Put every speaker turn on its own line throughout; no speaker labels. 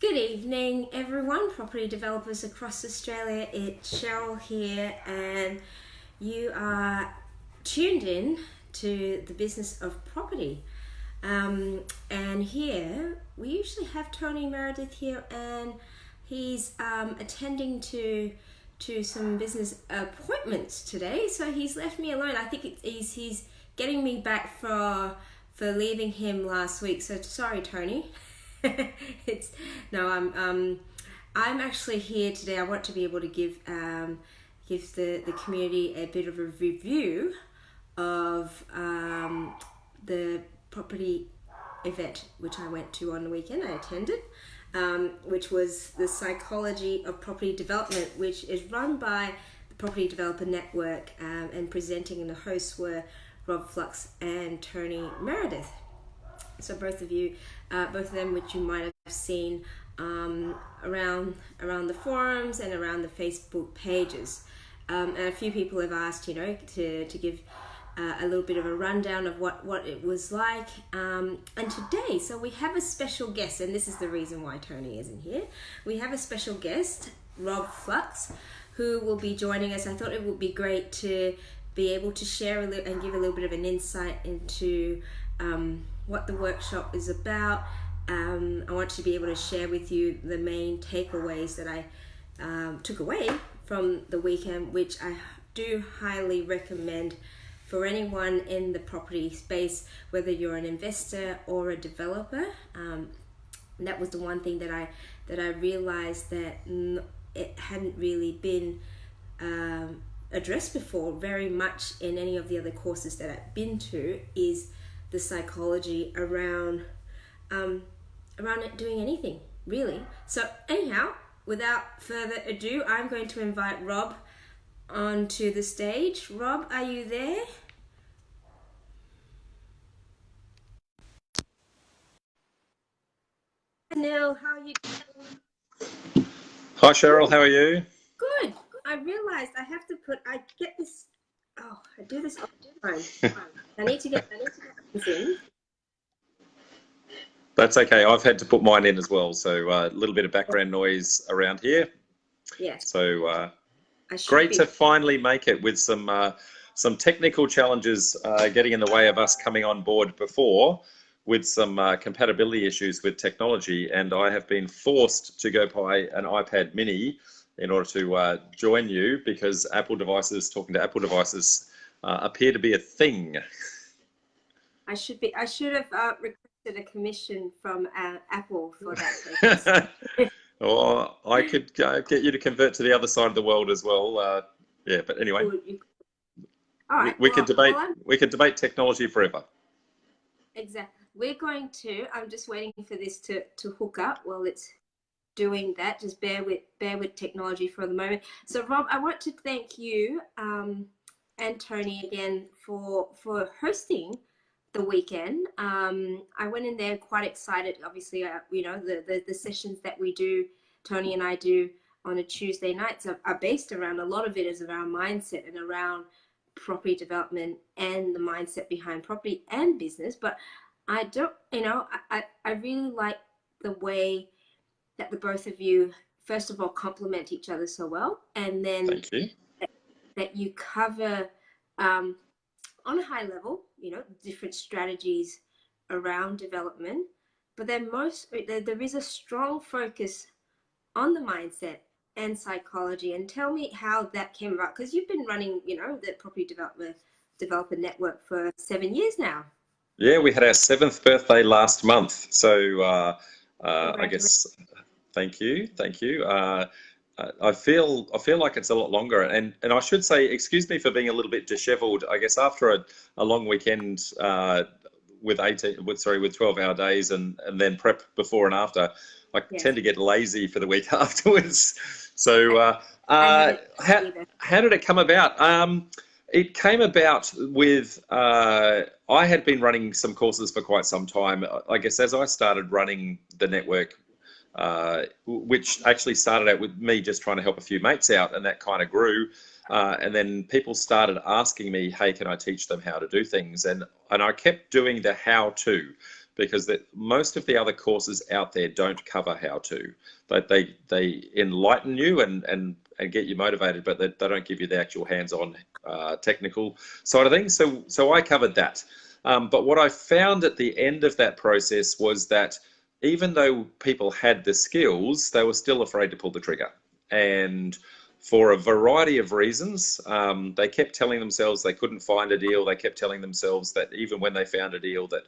Good evening, everyone, property developers across Australia. It's Cheryl here, and you are tuned in to the business of property. And here we usually have Tony Meredith here, and he's attending to some business appointments today, so he's left me alone. I think he's getting me back for leaving him last week. So sorry, Tony. I'm actually here today. I want to be able to give the community a bit of a review of the property event which I went to on the weekend. I attended, which was the Psychology of Property Development, which is run by the Property Developer Network, and presenting, and the hosts were Rob Flux and Tony Meredith. So both of them, which you might have seen around the forums and around the Facebook pages. And a few people have asked, to give a little bit of a rundown of what it was like. And today, so we have a special guest, and this is the reason why Tony isn't here. We have a special guest, Rob Flux, who will be joining us. I thought it would be great to be able to share and give a little bit of an insight into what the workshop is about. I want to be able to share with you the main takeaways that I took away from the weekend, which I do highly recommend for anyone in the property space, whether you're an investor or a developer. That was the one thing that I realized that it hadn't really been addressed before very much in any of the other courses that I've been to, is the psychology around it doing anything, really. So anyhow, without further ado, I'm going to invite Rob onto the stage. Rob, are you there? Neil, how are you doing?
Hi Cheryl, how are you?
Good. I realized I do this all the time. I need to get this in.
That's okay. I've had to put mine in as well, so a little bit of background noise around here.
Yes.
So great to finally make it, with some technical challenges getting in the way of us coming on board before, with some compatibility issues with technology, and I have been forced to go buy an iPad mini in order to join you, because talking to Apple devices appear to be a thing.
I should have requested a commission from Apple for that.
Or I could get you to convert to the other side of the world as well. Yeah, but anyway,
all right.
We could debate technology forever.
Exactly. I'm just waiting for this to hook up while it's doing that. Just bear with technology for the moment. So Rob, I want to thank you and Tony again for hosting the weekend. I went in there quite excited. Obviously, the sessions that we do, Tony and I do on a Tuesday nights are based around, a lot of it is around mindset and around property development and the mindset behind property and business. But I really like the way that the both of you, first of all, complement each other so well, and then
thank you.
that you cover on a high level, different strategies around development, but then there is a strong focus on the mindset and psychology. And tell me how that came about, because you've been running, the Property Developer Network for 7 years now.
Yeah, we had our 7th birthday last month, so I guess thank you. I feel like it's a lot longer, and I should say, excuse me for being a little bit disheveled. I guess after a long weekend with 12-hour days and then prep before and after, I tend to get lazy for the week afterwards. So how did it come about? It came about with I had been running some courses for quite some time. I guess as I started running the network, which actually started out with me just trying to help a few mates out, and that kind of grew. And then people started asking me, hey, can I teach them how to do things? And I kept doing the how to, because most of the other courses out there don't cover how to. They enlighten you and get you motivated, but they don't give you the actual hands-on technical side of things. So I covered that. But what I found at the end of that process was that even though people had the skills, they were still afraid to pull the trigger. And for a variety of reasons, they kept telling themselves they couldn't find a deal. They kept telling themselves that even when they found a deal, that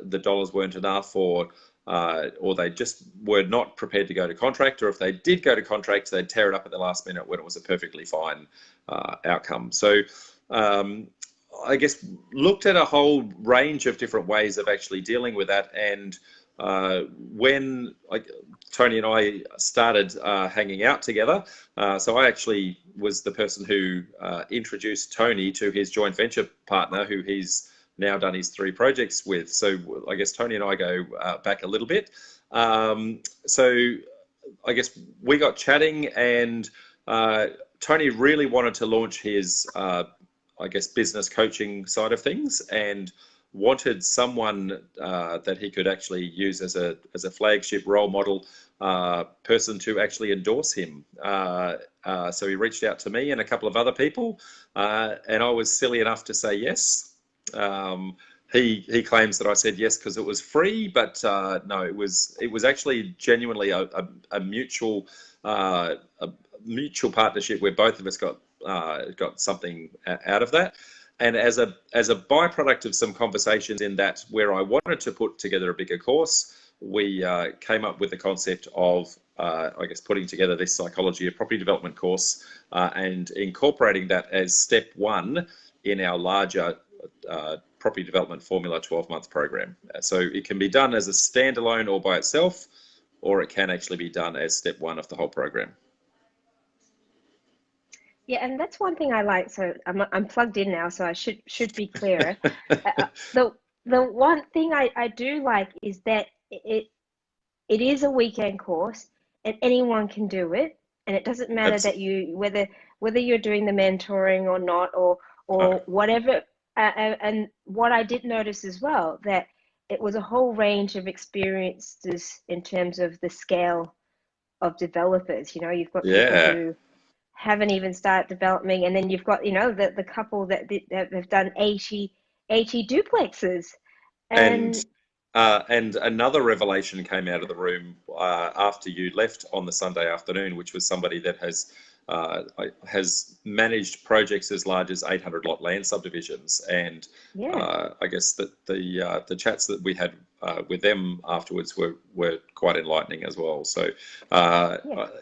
the dollars weren't enough, or they just were not prepared to go to contract, or if they did go to contract, they'd tear it up at the last minute when it was a perfectly fine outcome. So I guess looked at a whole range of different ways of actually dealing with that. And when Tony and I started hanging out together, so I actually was the person who introduced Tony to his joint venture partner, who he's now done his 3 projects with. So I guess Tony and I go back a little bit. So I guess we got chatting, and Tony really wanted to launch his business coaching side of things, and wanted someone that he could actually use as a flagship role model person to actually endorse him. So he reached out to me and a couple of other people, and I was silly enough to say yes. He claims that I said yes because it was free, but no, it was actually genuinely a mutual partnership where both of us got something out of that. And as a byproduct of some conversations in that, where I wanted to put together a bigger course, we came up with the concept of putting together this psychology of property development course and incorporating that as step 1 in our larger property development formula 12-month program. So it can be done as a standalone or by itself, or it can actually be done as step 1 of the whole program.
Yeah, and that's one thing I like. So I'm plugged in now, so I should be clearer. The one thing I do like is that it is a weekend course, and anyone can do it, and it doesn't matter that you whether you're doing the mentoring or not, or whatever. And what I did notice as well, that it was a whole range of experiences in terms of the scale of developers. You know, you've got people who haven't even started developing, and then you've got the couple that have done 80 duplexes, and
another revelation came out of the room after you left on the Sunday afternoon, which was somebody that has managed projects as large as 800 lot land subdivisions. And I guess that the chats that we had with them afterwards were quite enlightening as well. So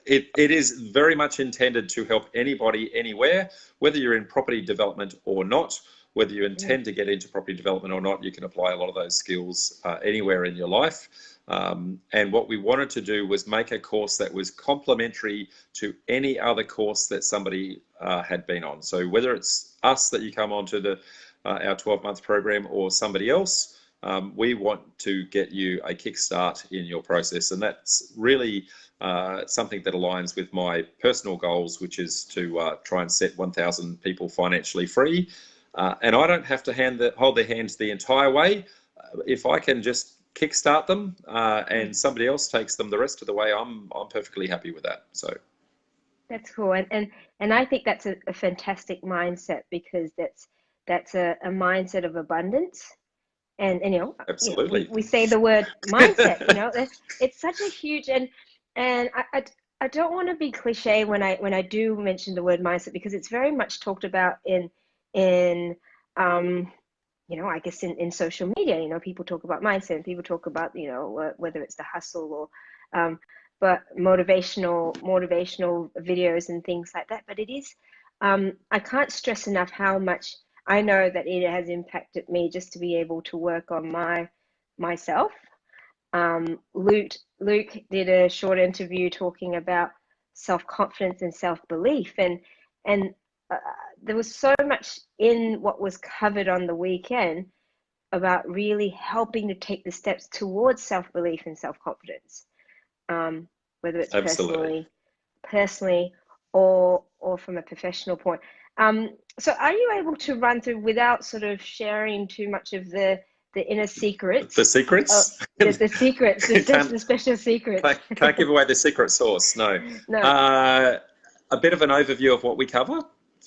it is very much intended to help anybody anywhere, whether you're in property development or not. Whether you intend to get into property development or not, you can apply a lot of those skills anywhere in your life. And what we wanted to do was make a course that was complementary to any other course that somebody had been on. So whether it's us that you come onto our 12-month program or somebody else, we want to get you a kickstart in your process. And that's really something that aligns with my personal goals, which is to try and set 1,000 people financially free. And I don't have to hold their hands the entire way. If I can just kickstart them and somebody else takes them the rest of the way, I'm perfectly happy with that. So
that's cool, and I think that's a fantastic mindset, because that's a mindset of abundance, and
absolutely,
we say the word mindset. It's such a huge, and I don't want to be cliche when I do mention the word mindset, because it's very much talked about in I guess in social media. People talk about mindset, and people talk about whether it's the hustle or but motivational videos and things like that. But it is I can't stress enough how much I know that it has impacted me, just to be able to work on myself. Luke did a short interview talking about self-confidence and self-belief, and there was so much in what was covered on the weekend about really helping to take the steps towards self-belief and self-confidence, whether it's personally or from a professional point. So are you able to run through, without sort of sharing too much of the the inner secrets.
The secrets?
The secrets, the special secrets.
Can't give away the secret sauce, no.
No.
A bit of an overview of what we cover.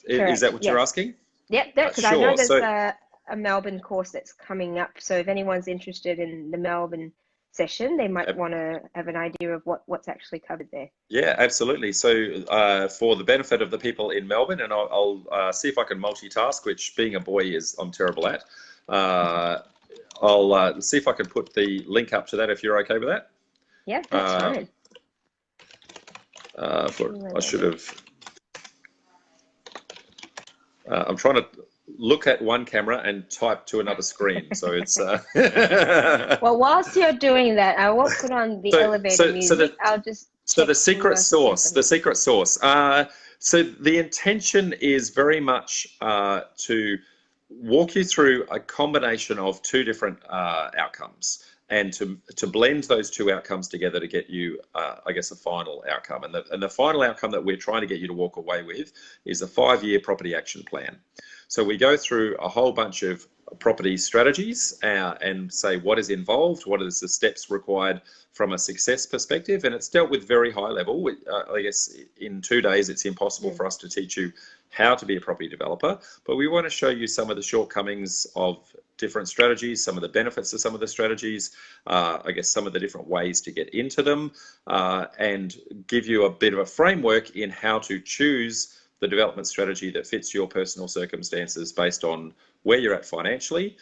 Correct.
Is that what you're asking?
Yep, because
Sure.
I know there's a Melbourne course that's coming up. So if anyone's interested in the Melbourne session, they might want to have an idea of what's actually covered there.
Yeah, absolutely. So for the benefit of the people in Melbourne, and I'll see if I can multitask, which being a boy I'm terrible at. I'll see if I can put the link up to that if you're okay with that.
Yeah, that's fine.
I should have. I'm trying to look at one camera and type to another screen, so it's.
Well, whilst you're doing that, I won't put on the elevator music. I'll just.
So the secret sauce. The secret sauce. So the intention is very much to walk you through a combination of two different outcomes, and to blend those two outcomes together to get you, I guess, a final outcome. And the final outcome that we're trying to get you to walk away with is a 5-year property action plan. So we go through a whole bunch of property strategies and say what is involved, what is the steps required from a success perspective, and it's dealt with very high level. I guess in 2 days it's impossible for us to teach you how to be a property developer, but we want to show you some of the shortcomings of different strategies, some of the benefits of some of the strategies, I guess some of the different ways to get into them, and give you a bit of a framework in how to choose the development strategy that fits your personal circumstances based on where you're at financially,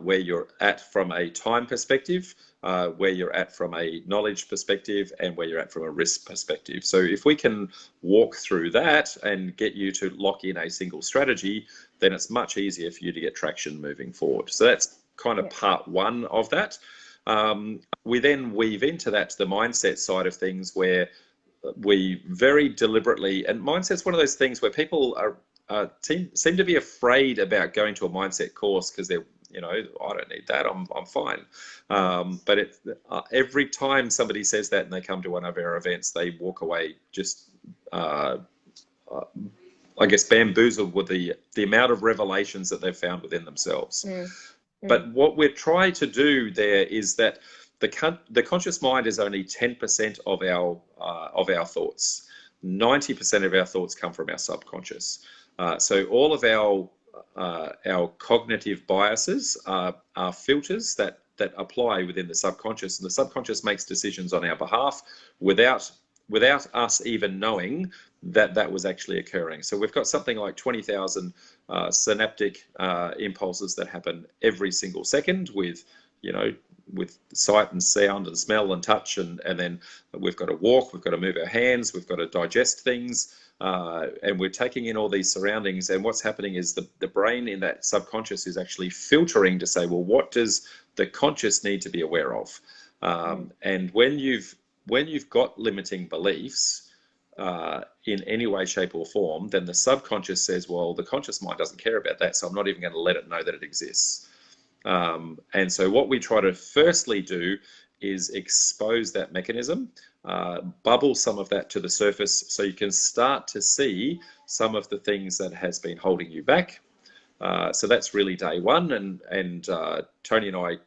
where you're at from a time perspective, where you're at from a knowledge perspective, and where you're at from a risk perspective. So if we can walk through that and get you to lock in a single strategy, then it's much easier for you to get traction moving forward. So that's kind of part one of that. We then weave into that the mindset side of things, where we very deliberately, and mindset's one of those things where people seem to be afraid about going to a mindset course because they're, I don't need that, I'm fine. But every time somebody says that and they come to one of our events, they walk away just, I guess, bamboozled with the amount of revelations that they've found within themselves. But what we're trying to do there is that the conscious mind is only 10% of our thoughts. 90% of our thoughts come from our subconscious. So all of our cognitive biases are filters that apply within the subconscious, and the subconscious makes decisions on our behalf without us even knowing that was actually occurring. So we've got something like 20,000 synaptic impulses that happen every single second with sight and sound and smell and touch, and then we've got to walk, we've got to move our hands, we've got to digest things, and we're taking in all these surroundings. And what's happening is the brain in that subconscious is actually filtering to say, well, what does the conscious need to be aware of? And when you've got limiting beliefs in any way, shape or form, then the subconscious says, well, the conscious mind doesn't care about that, so I'm not even going to let it know that it exists. And so what we try to firstly do is expose that mechanism, bubble some of that to the surface so you can start to see some of the things that has been holding you back. So that's really day one. And Tony and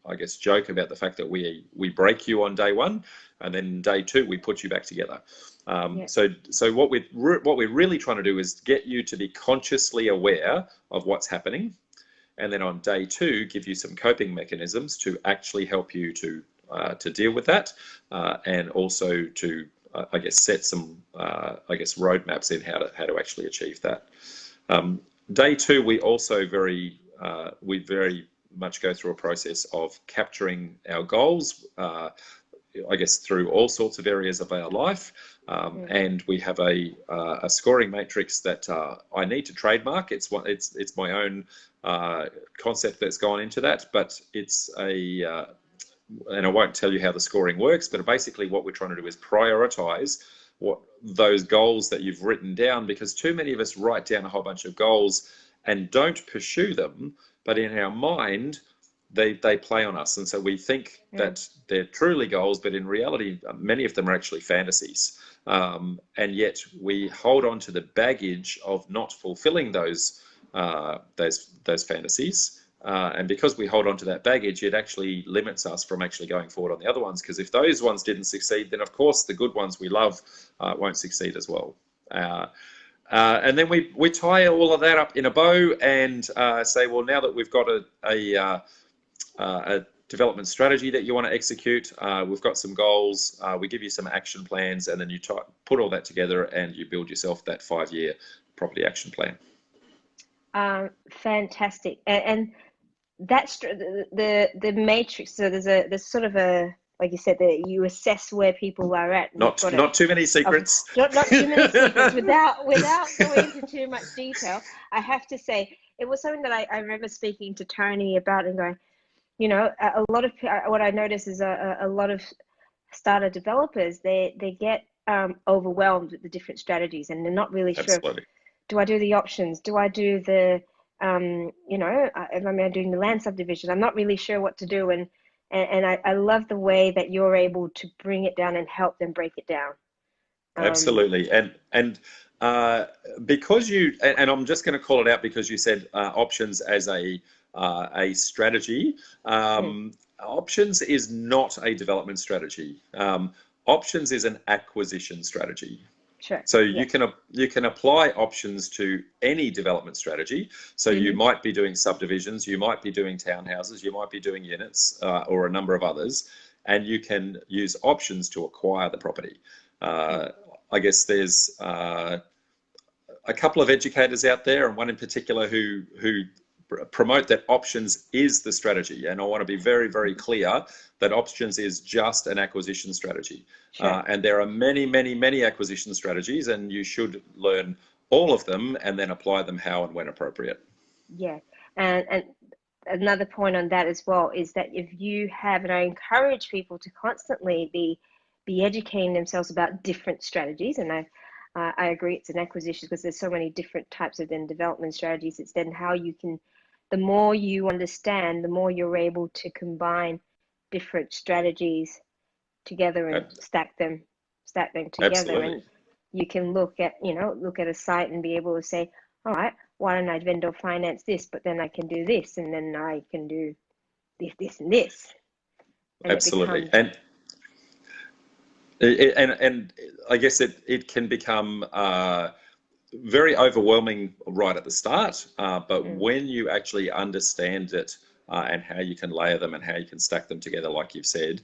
I guess, joke about the fact that we break you on day one, and then day two, we put you back together. So what we're really trying to do is get you to be consciously aware of what's happening. And then on day two, give you some coping mechanisms to actually help you to deal with that, and also to, I guess, set some, roadmaps in how to actually achieve that. Day two, we also very much go through a process of capturing our goals, I guess, through all sorts of areas of our life. And we have a scoring matrix that I need to trademark. It's my own concept that's gone into that, but it's and I won't tell you how the scoring works, but basically what we're trying to do is prioritize what those goals that you've written down, because too many of us write down a whole bunch of goals and don't pursue them, but in our mind they play on us, and so we think that they're truly goals, but in reality many of them are actually fantasies, and yet we hold on to the baggage of not fulfilling those fantasies, And because we hold on to that baggage, it actually limits us from actually going forward on the other ones. Because if those ones didn't succeed, then of course the good ones we love won't succeed as well. And then we tie all of that up in a bow and say, well, now that we've got a development strategy that you want to execute, we've got some goals, we give you some action plans, and then you put all that together and you build yourself that 5-year property action plan.
Fantastic. And that's the matrix. So there's sort of a, like you said, that you assess where people are at.
Not too many secrets.
Not too many secrets. Without going into too much detail, I have to say it was something that I remember speaking to Tony about and going, you know, a lot of what I notice is a lot of starter developers, they get overwhelmed with the different strategies, and they're not really sure.
Absolutely.
Do I do the options? Do I do the you know, am I doing the land subdivision? I'm not really sure what to do, and I love the way that you're able to bring it down and help them break it down.
Absolutely, and because and I'm just going to call it out because you said options as a strategy. Options is not a development strategy. Options is an acquisition strategy.
Sure.
So you can apply options to any development strategy. So you might be doing subdivisions, you might be doing townhouses, you might be doing units or a number of others, and you can use options to acquire the property. I guess there's a couple of educators out there, and one in particular who promote that options is the strategy. And I want to be very, very clear that options is just an acquisition strategy. Sure. And there are many, many, many acquisition strategies, and you should learn all of them and then apply them how and when appropriate.
Yeah. And another point on that as well is that if you have, and I encourage people to constantly be educating themselves about different strategies, and I agree it's an acquisition because there's so many different types of then development strategies. It's then how you can, the more you understand, the more you're able to combine different strategies together and stack them together.
Absolutely. And
you can look at a site and be able to say, all right, why don't I vendor finance this, but then I can do this, and then I can do this and this. And
absolutely. And I guess it can become very overwhelming right at the start, but when you actually understand it and how you can layer them and how you can stack them together, like you've said,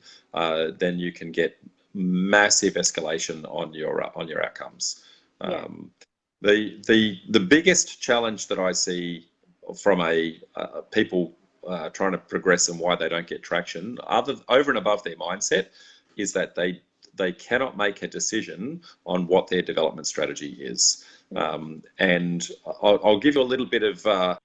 then you can get massive escalation on your outcomes. The biggest challenge that I see from people trying to progress and why they don't get traction, over and above their mindset, is that they cannot make a decision on what their development strategy is. And I'll give you a little bit of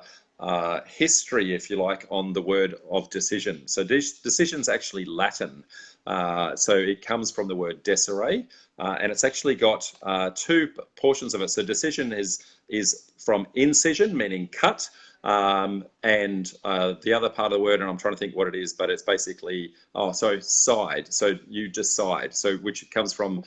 history, if you like, on the word of decision. So decision's actually Latin. So it comes from the word decidere, and it's actually got two portions of it. So decision is from incision, meaning cut, and the other part of the word, and I'm trying to think what it is, but it's basically side. So you decide. So which comes from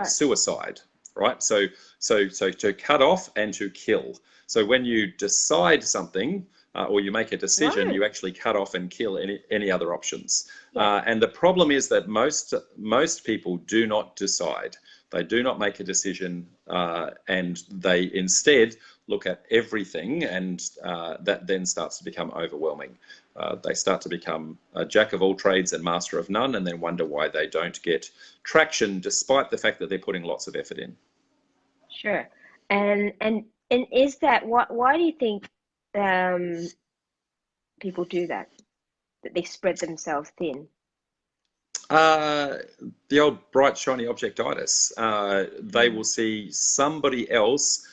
suicide, right? So to cut off and to kill. So when you decide something or you make a decision, you actually cut off and kill any other options. And the problem is that most people do not decide. They do not make a decision, and they instead look at everything, and that then starts to become overwhelming. They start to become a jack of all trades and master of none, and then wonder why they don't get traction, despite the fact that they're putting lots of effort in.
Sure. And is that why do you think people do that they spread themselves thin?
The old bright shiny objectitis. They will see somebody else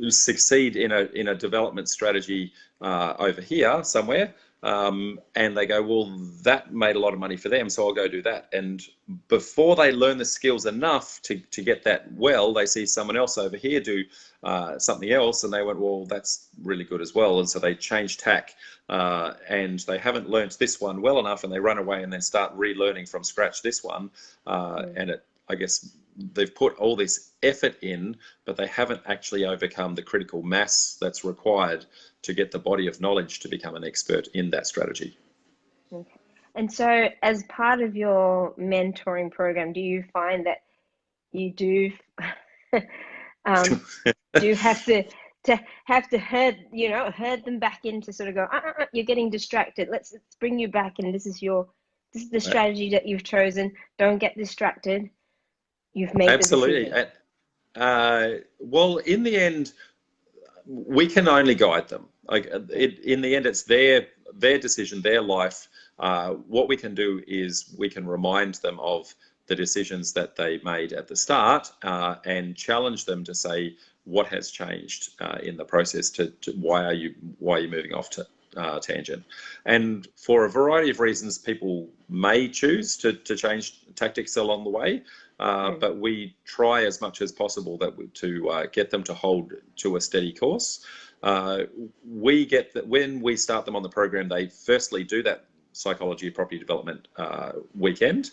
succeed in a development strategy over here somewhere, and they go, well, that made a lot of money for them, so I'll go do that. And before they learn the skills enough to get that well, they see someone else over here do something else, and they went, well, that's really good as well. And so they change tack, and they haven't learnt this one well enough, and they run away and then start relearning from scratch this one, and I guess they've put all this effort in, but they haven't actually overcome the critical mass that's required to get the body of knowledge to become an expert in that strategy.
Okay. And so as part of your mentoring program, do you find that you do do you have to herd them back in to sort of go, you're getting distracted. Let's bring you back, and this is the strategy that you've chosen. Don't get distracted. You've made
Absolutely.
the decision.
Well, in the end, we can only guide them. In the end, it's their decision, their life. What we can do is we can remind them of the decisions that they made at the start, and challenge them to say what has changed in the process. To why are you moving off to tangent? And for a variety of reasons, people may choose to change tactics along the way. But we try as much as possible to get them to hold to a steady course. We get that when we start them on the program, they firstly do that psychology of property development weekend.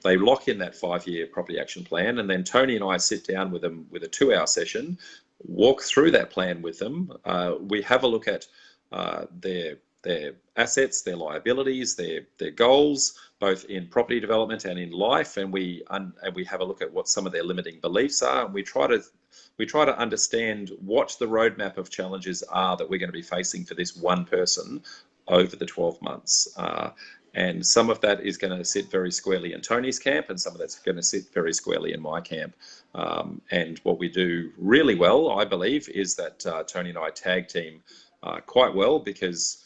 They lock in that 5-year property action plan, and then Tony and I sit down with them with a 2-hour session, walk through that plan with them. We have a look at their assets, their liabilities, their goals, both in property development and in life, and we have a look at what some of their limiting beliefs are, and we try to understand what the roadmap of challenges are that we're going to be facing for this one person over the 12 months. And some of that is going to sit very squarely in Tony's camp, and some of that's going to sit very squarely in my camp. And what we do really well, I believe, is that Tony and I tag team quite well, because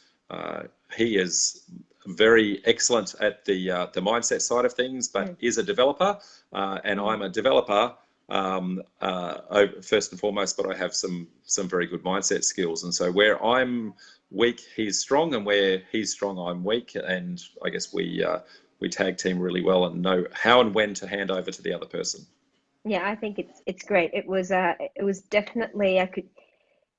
he is very excellent at the mindset side of things, but is a developer, and I'm a developer first and foremost, but I have some very good mindset skills. And so where I'm weak, he's strong, and where he's strong, I'm weak. And I guess we tag team really well and know how and when to hand over to the other person.
Yeah, I think it's great. It was definitely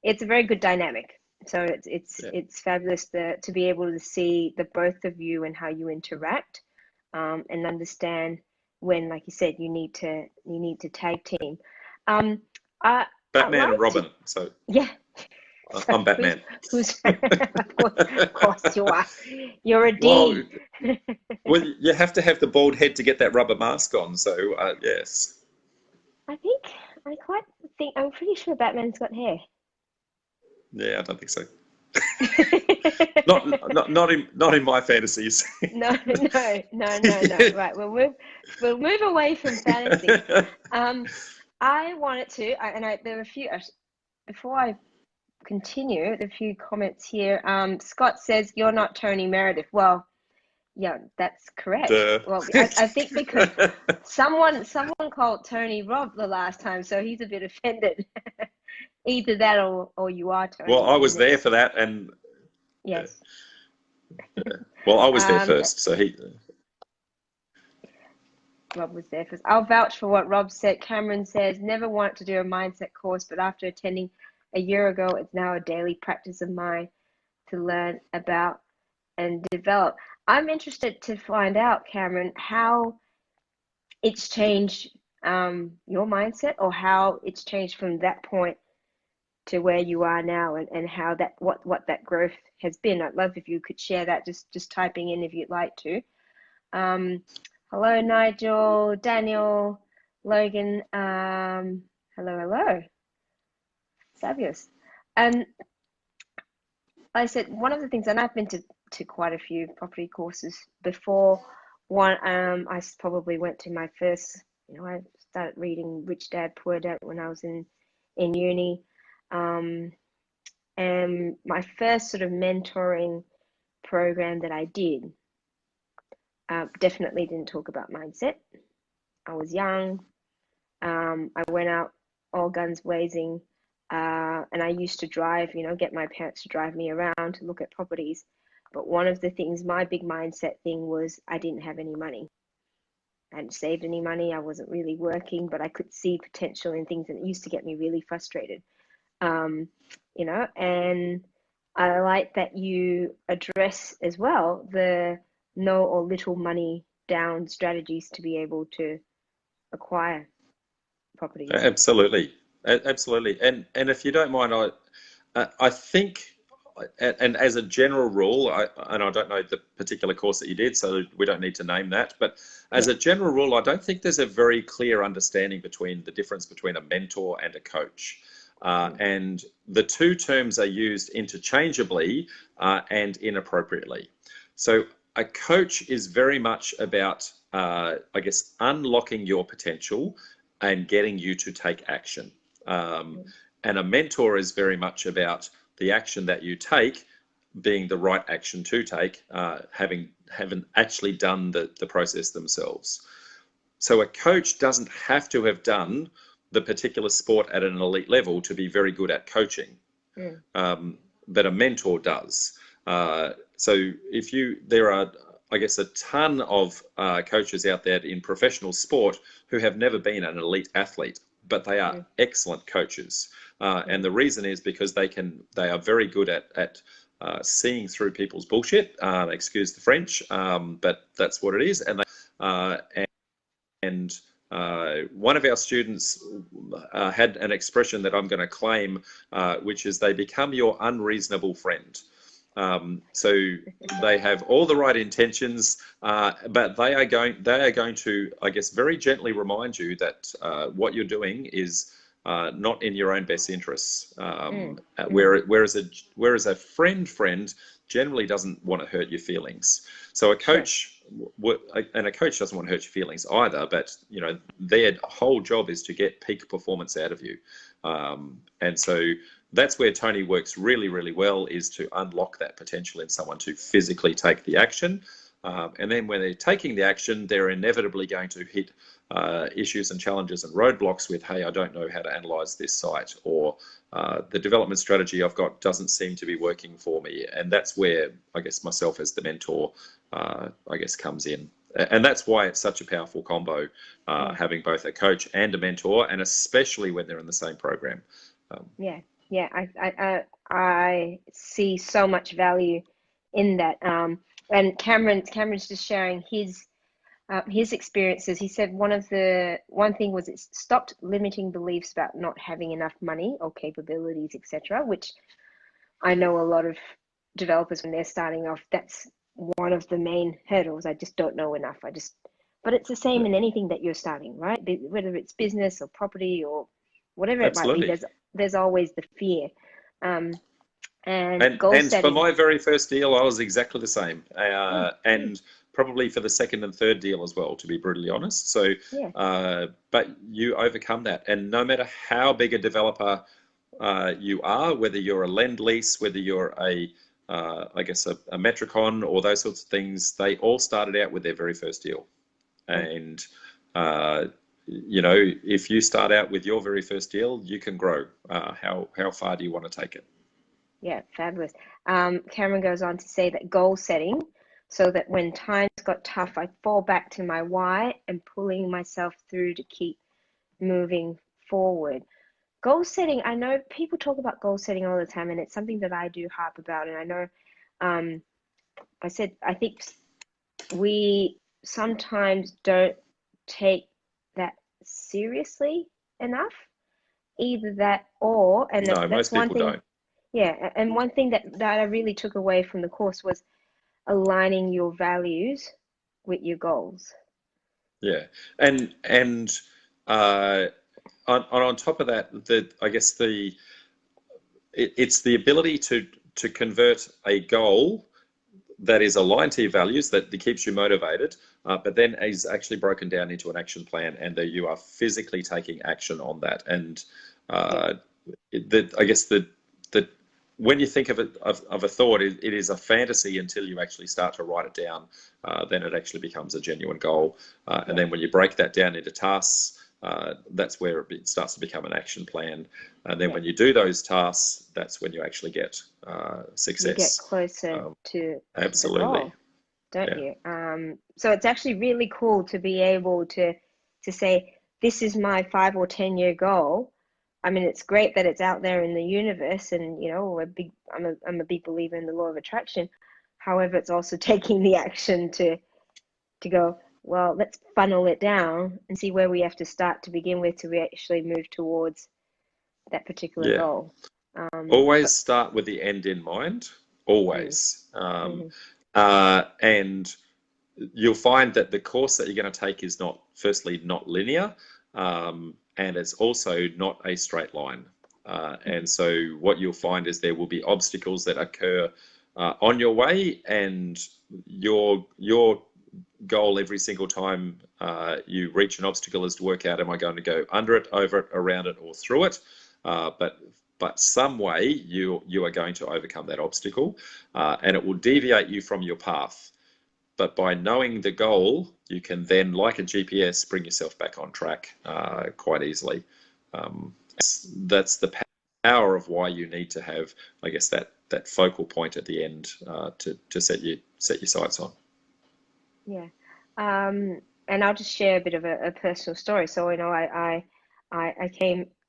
it's a very good dynamic. So it's fabulous to be able to see the both of you and how you interact, and understand when, like you said, you need to tag team.
Batman and Robin. So
yeah.
I'm Batman.
Who's of course you are. You're a D.
Well, you have to have the bald head to get that rubber mask on. So yes.
I'm pretty sure Batman's got hair.
Yeah, I don't think so. not in my fantasies.
No. Right, we'll move away from fantasy. I wanted to, there were a few before I continue. A few comments here. Scott says you're not Tony Meredith. Well, yeah, that's correct.
Duh.
Well, I think because someone called Tony Rob the last time, so he's a bit offended. Either that or you are Tony.
Well, I was there for that, and
yes.
Well, I was there first, so
Rob was there first. I'll vouch for what Rob said. Cameron says, never wanted to do a mindset course, but after attending a year ago, it's now a daily practice of mine to learn about and develop. I'm interested to find out, Cameron, how it's changed your mindset, or how it's changed from that point to where you are now, and how that what that growth has been. I'd love if you could share that, just typing in if you'd like to. Hello, Nigel, Daniel, Logan. Hello. Fabulous. And like I said, one of the things, and I've been to quite a few property courses before. One, I probably went to my first, I started reading Rich Dad, Poor Dad when I was in uni. And my first sort of mentoring program that I did definitely didn't talk about mindset. I was young. I went out all guns blazing, and I used to drive, get my parents to drive me around to look at properties. But one of the things, my big mindset thing was I didn't have any money. I hadn't saved any money. I wasn't really working, but I could see potential in things, and it used to get me really frustrated. And I like that you address as well the no or little money down strategies to be able to acquire properties.
Absolutely, absolutely. And if you don't mind, I think, and as a general rule, and I don't know the particular course that you did, so we don't need to name that, but as a general rule, I don't think there's a very clear understanding between the difference between a mentor and a coach. And the two terms are used interchangeably and inappropriately. So a coach is very much about, I guess, unlocking your potential and getting you to take action. And a mentor is very much about the action that you take being the right action to take, having actually done the process themselves. So a coach doesn't have to have done the particular sport at an elite level to be very good at coaching, but a mentor does. So there are, I guess, a ton of coaches out there in professional sport who have never been an elite athlete, but they are excellent coaches. And the reason is because they are very good at seeing through people's bullshit. Excuse the French, but that's what it is. And one of our students had an expression that I'm going to claim, which is they become your unreasonable friend. So they have all the right intentions, but they are going to, I guess, very gently remind you that what you're doing is not in your own best interests. Whereas a friend generally doesn't want to hurt your feelings. So a coach, and a coach doesn't want to hurt your feelings either, but their whole job is to get peak performance out of you. And so that's where Tony works really, really well, is to unlock that potential in someone to physically take the action. And then when they're taking the action, they're inevitably going to hit issues and challenges and roadblocks with, hey, I don't know how to analyze this site, or the development strategy I've got doesn't seem to be working for me. And that's where, I guess, myself as the mentor, I guess, comes in. And that's why it's such a powerful combo, having both a coach and a mentor, and especially when they're in the same program.
I see so much value in that. And Cameron's just sharing his experiences. He said one thing was it stopped limiting beliefs about not having enough money or capabilities, etc., which I know a lot of developers, when they're starting off, that's one of the main hurdles. I just don't know enough. But it's the same in anything that you're starting, right? Whether it's business or property or whatever it might be, there's always the fear. And goal setting.
For my very first deal, I was exactly the same. And probably for the second and third deal as well, to be brutally honest. So, but you overcome that. And no matter how big a developer you are, whether you're a lend lease, whether you're a Metricon or those sorts of things, they all started out with their very first deal. And, if you start out with your very first deal, you can grow. How far do you want to take it?
Yeah, fabulous. Cameron goes on to say that goal setting, so that when times got tough, I fall back to my why and pulling myself through to keep moving forward. Goal setting, I know people talk about goal setting all the time, and it's something that I do harp about. And I know, I think we sometimes don't take that seriously enough, either that or, and
no, most people don't.
Yeah, and one thing that I really took away from the course was aligning your values with your goals.
Yeah, and on top of that, it's the ability to convert a goal that is aligned to your values, that keeps you motivated, but then is actually broken down into an action plan, and that you are physically taking action on that. And when you think of it, of a thought, it is a fantasy until you actually start to write it down. Then it actually becomes a genuine goal. And then when you break that down into tasks, that's where it starts to become an action plan. And then when you do those tasks, that's when you actually get success.
You get closer to
absolutely,
the goal, don't you? So it's actually really cool to be able to say, this is my 5 or 10 year goal. I mean, it's great that it's out there in the universe, and I'm a big believer in the law of attraction. However, it's also taking the action to go, well, let's funnel it down and see where we have to start to begin with to actually move towards that particular
Yeah.
goal.
Always start with the end in mind, always. And you'll find that the course that you're going to take is not, firstly, not linear, and it's also not a straight line. And so what you'll find is there will be obstacles that occur on your way, and your goal every single time you reach an obstacle is to work out, am I going to go under it, over it, around it, or through it? But some way you are going to overcome that obstacle, and it will deviate you from your path. But by knowing the goal, you can then, like a GPS, bring yourself back on track quite easily. That's the power of why you need to have, I guess, that focal point at the end to set your sights on.
Yeah. And I'll just share a bit of a personal story. So, I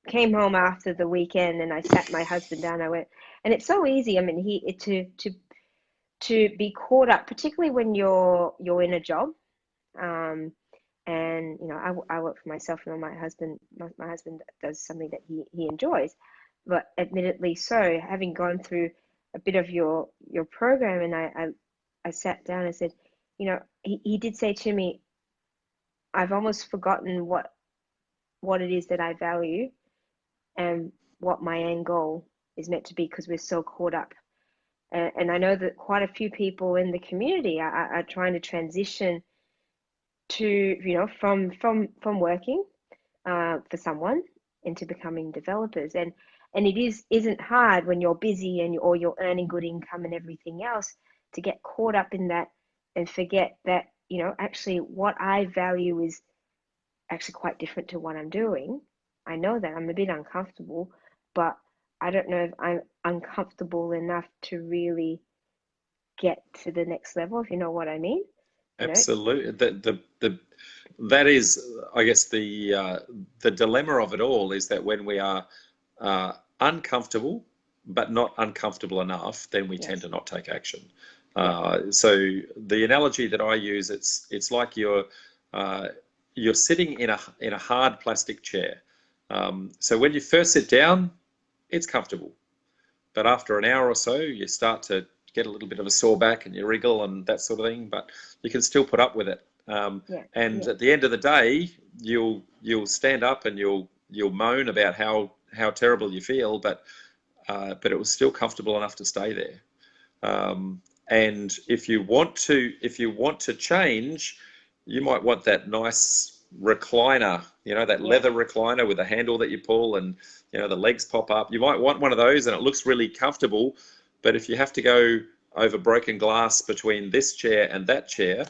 came home after the weekend, and I sat my husband down. I went, and it's so easy. I mean, to be caught up, particularly when you're in a job, and I work for myself, and my husband does something that he enjoys, but admittedly, so having gone through a bit of your program, and I sat down and said, he did say to me, I've almost forgotten what it is that I value and what my end goal is meant to be, because we're so caught up. And I know that quite a few people in the community are trying to transition to, from working for someone into becoming developers. And it isn't hard when you're busy or you're earning good income and everything else to get caught up in that and forget that, actually what I value is actually quite different to what I'm doing. I know that I'm a bit uncomfortable, but I don't know if I'm uncomfortable enough to really get to the next level, if you know what I mean.
Absolutely. That is, I guess, the dilemma of it all is that when we are uncomfortable, but not uncomfortable enough, then we tend to not take action. So the analogy that I use, it's like you're sitting in a hard plastic chair. So when you first sit down, it's comfortable, but after an hour or so, you start to get a little bit of a sore back and you wriggle and that sort of thing. But you can still put up with it. And at the end of the day, you'll stand up and you'll moan about how terrible you feel, but it was still comfortable enough to stay there. And if you want to change, you might want that nice recliner, that leather recliner with a handle that you pull and the legs pop up. You might want one of those, and it looks really comfortable. But if you have to go over broken glass between this chair and that chair,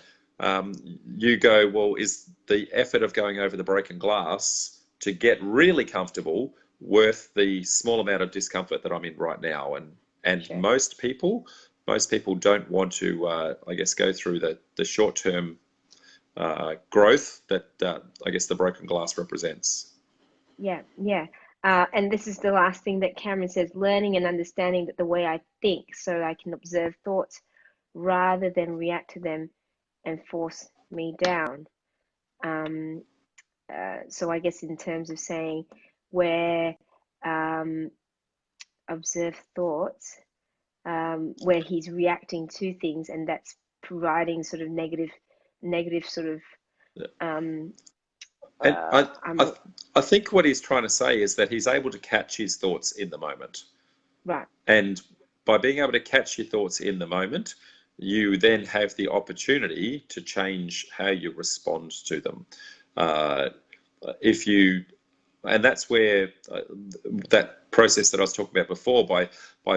you go, well, is the effort of going over the broken glass to get really comfortable worth the small amount of discomfort that I'm in right now? And most people don't want to, I guess, go through the short-term growth that I guess the broken glass represents.
And this is the last thing that Cameron says: learning and understanding that the way I think, so I can observe thoughts rather than react to them and force me down. So I guess in terms of saying where observe thoughts, where he's reacting to things, and that's providing sort of negative sort of
and I think what he's trying to say is that he's able to catch his thoughts in the moment.
Right.
And by being able to catch your thoughts in the moment, you then have the opportunity to change how you respond to them. And that's where that process that I was talking about before, by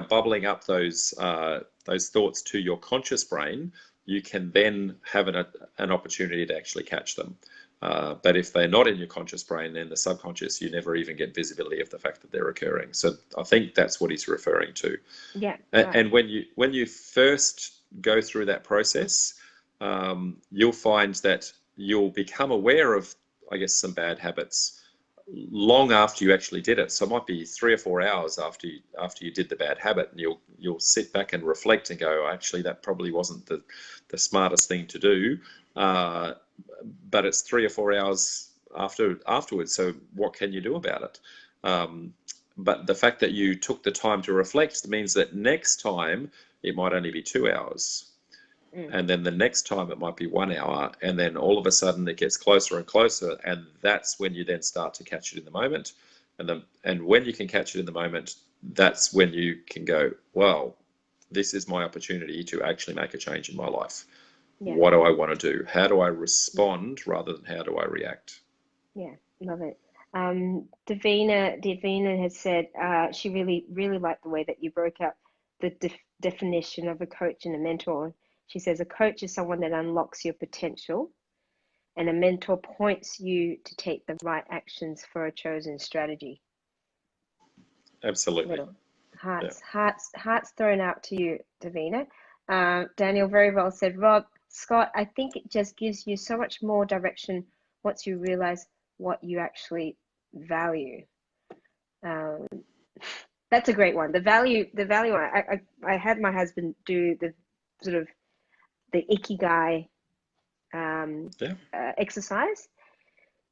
bubbling up those thoughts to your conscious brain, you can then have an opportunity to actually catch them. But if they're not in your conscious brain, then the subconscious, you never even get visibility of the fact that they're occurring. So I think that's what he's referring to.
Yeah.
And when you first go through that process, you'll find that you'll become aware of, I guess, some bad habits long after you actually did it. So it might be 3 or 4 hours after you did the bad habit, and you'll sit back and reflect and go, actually, that probably wasn't the smartest thing to do. but it's 3 or 4 hours afterwards. So what can you do about it? But the fact that you took the time to reflect means that next time it might only be 2 hours. And then the next time it might be 1 hour, and then all of a sudden it gets closer and closer, and that's when you then start to catch it in the moment. And when you can catch it in the moment, that's when you can go, well, this is my opportunity to actually make a change in my life.
Yeah.
What do I want to do? How do I respond rather than how do I react?
Yeah, love it. Davina has said she really, really liked the way that you broke out the definition of a coach and a mentor. She says a coach is someone that unlocks your potential, and a mentor points you to take the right actions for a chosen strategy.
Absolutely.
Little hearts thrown out to you, Davina. Daniel very well said, Rob, Scott, I think it just gives you so much more direction once you realize what you actually value. That's a great one. The value. I had my husband do the sort of the ikigai exercise,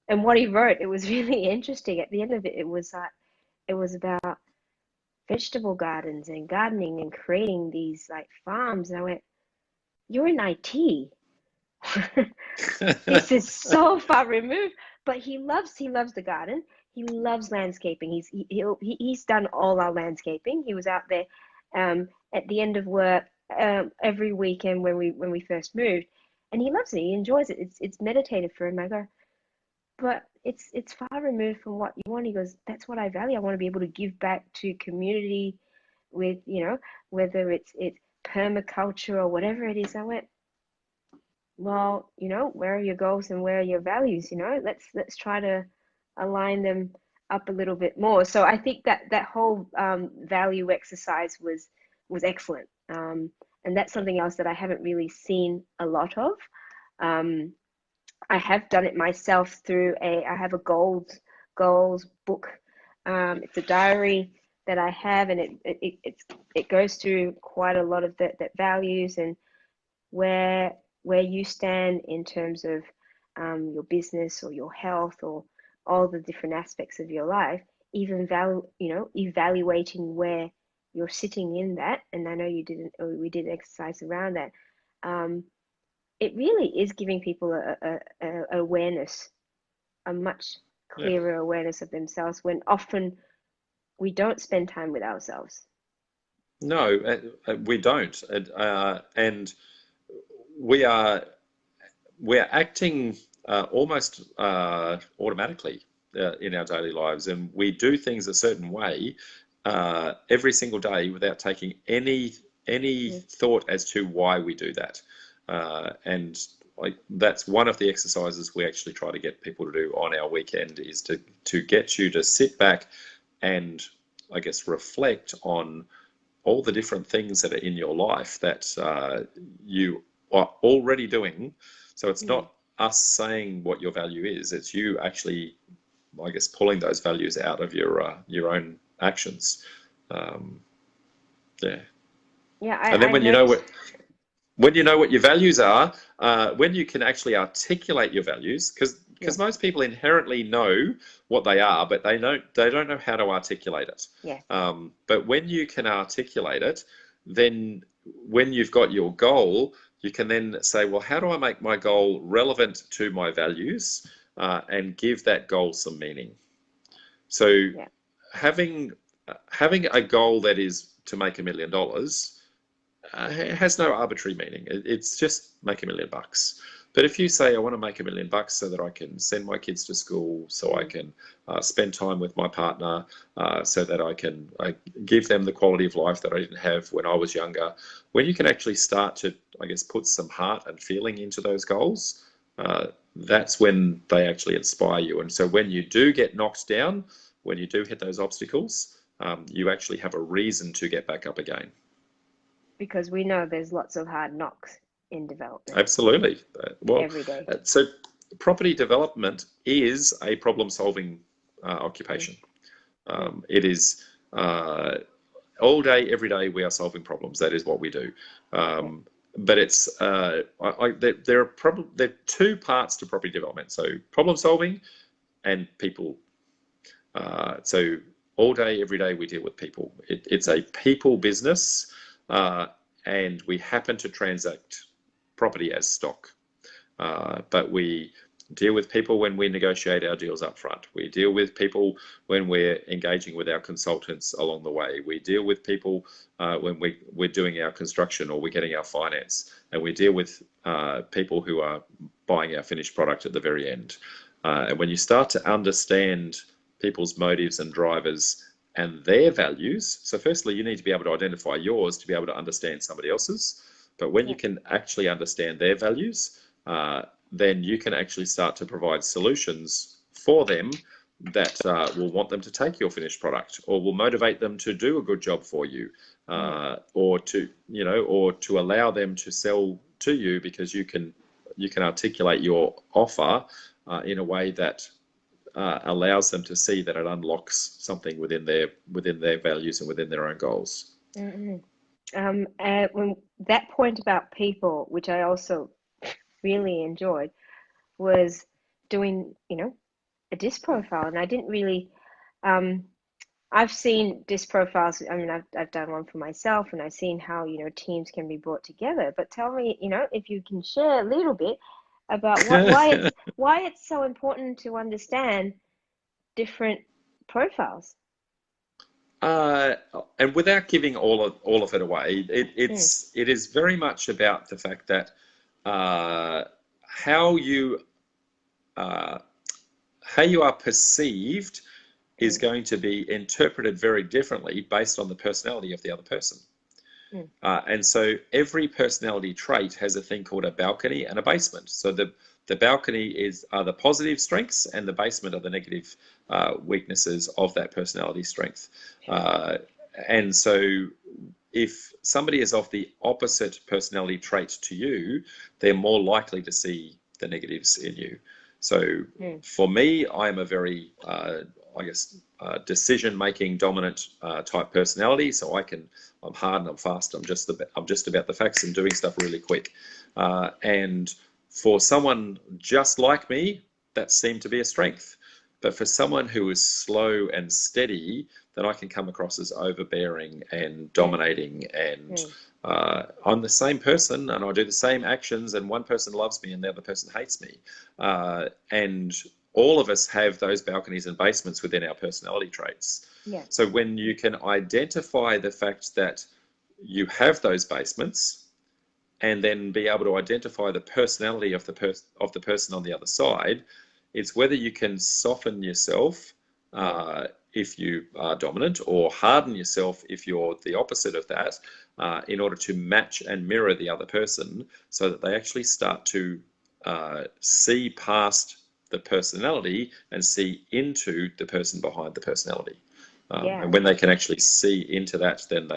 and what he wrote, it was really interesting. At the end of it, it was about vegetable gardens and gardening and creating these like farms. And I went, you're in IT. This is so far removed, but he loves the garden. He loves landscaping. He's done all our landscaping. He was out there at the end of work every weekend when we first moved, and he loves it. He enjoys it. It's meditative for him. I go, but it's far removed from what you want. He goes, that's what I value. I want to be able to give back to community with, whether it's permaculture or whatever it is. I went, well, where are your goals and where are your values? Let's try to align them up a little bit more. So I think that whole value exercise was excellent, and that's something else that I haven't really seen a lot of. I have done it myself through I have a goals book. It's a diary that I have, and it goes through quite a lot of that values and where you stand in terms of your business or your health or all the different aspects of your life, even evaluating where you're sitting in that. And I know we did exercise around that. It really is giving people a awareness, a much clearer awareness of themselves, when often we don't spend time with ourselves.
No, we don't, and we're acting almost automatically in our daily lives, and we do things a certain way every single day without taking any thought as to why we do that. And that's one of the exercises we actually try to get people to do on our weekend, is to get you to sit back and, I guess, reflect on all the different things that are in your life that you are already doing. So it's not us saying what your value is, it's you actually, I guess, pulling those values out of your own actions. And then when you know what your values are, when you can actually articulate your values, because most people inherently know what they are, but they don't know how to articulate it. But when you can articulate it, then when you've got your goal, you can then say, well, how do I make my goal relevant to my values and give that goal some meaning? So having a goal that is to make $1 million has no arbitrary meaning. It's just make $1 million. But if you say, I want to make $1 million so that I can send my kids to school, so I can spend time with my partner, so that I can give them the quality of life that I didn't have when I was younger, when you can actually start to, I guess, put some heart and feeling into those goals, that's when they actually inspire you. And so when you do get knocked down, when you do hit those obstacles, you actually have a reason to get back up again.
Because we know there's lots of hard knocks in development.
Absolutely. Well,
every day.
So property development is a problem-solving occupation. It is all day, every day, we are solving problems. That is what we do. but it's there are two parts to property development. So problem solving and people. So all day, every day, we deal with people. It's a people business, and we happen to transact property as stock. But we deal with people when we negotiate our deals up front. We deal with people when we're engaging with our consultants along the way. We deal with people when we're doing our construction or we're getting our finance. And we deal with people who are buying our finished product at the very end. And when you start to understand people's motives and drivers and their values, so firstly, you need to be able to identify yours to be able to understand somebody else's. But when you can actually understand their values, then you can actually start to provide solutions for them that will want them to take your finished product, or will motivate them to do a good job for you, or to allow them to sell to you because you can articulate your offer in a way that allows them to see that it unlocks something within their values and within their own goals.
When that point about people, which I also really enjoyed, was doing a disc profile, and I didn't really I've seen disc profiles. I mean, I've done one for myself, and I've seen how teams can be brought together. But tell me, if you can share a little bit about why it's so important to understand different profiles.
And without giving all of it away, it is very much about the fact that how you are perceived is going to be interpreted very differently based on the personality of the other person. And so every personality trait has a thing called a balcony and a basement. So the balcony are the positive strengths, and the basement are the negative weaknesses of that personality strength. And so if somebody is of the opposite personality trait to you, they're more likely to see the negatives in you. So for me, I am a very, decision-making dominant type personality. So I'm hard and I'm fast. I'm just about the facts and doing stuff really quick. And for someone just like me, that seemed to be a strength. But for someone who is slow and steady, then I can come across as overbearing and dominating. And I'm the same person, and I do the same actions, and one person loves me and the other person hates me. And all of us have those balconies and basements within our personality traits. So when you can identify the fact that you have those basements, and then be able to identify the personality of the person on the other side, it's whether you can soften yourself if you are dominant, or harden yourself if you're the opposite of that, in order to match and mirror the other person, so that they actually start to see past the personality and see into the person behind the personality. And when they can actually see into that, then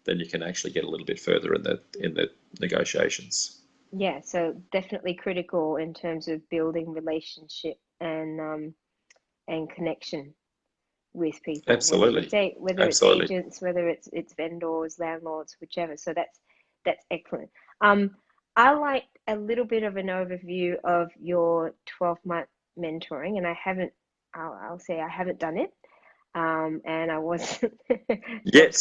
then you can actually get a little bit further in the negotiations.
Yeah, so definitely critical in terms of building relationship and connection with people.
Absolutely.
Whether it's agents, whether it's vendors, landlords, whichever. So that's excellent. I like a little bit of an overview of your 12-month mentoring, and I'll say I haven't done it. And I wasn't
yet.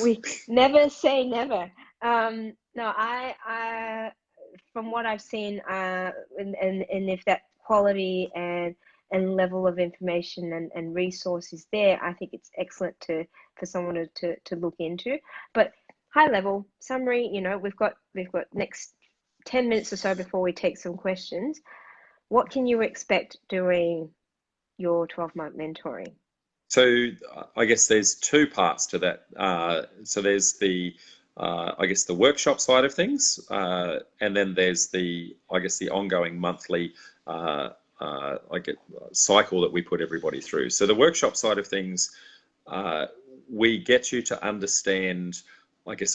We never say never. No, I from what I've seen, and if that quality and level of information and resource is there, I think it's excellent for someone to look into. But high level summary, we've got next 10 minutes or so before we take some questions. What can you expect during your 12-month mentoring?
So I guess there's two parts to that. So there's the workshop side of things, and then there's the ongoing monthly cycle that we put everybody through. So the workshop side of things, we get you to understand,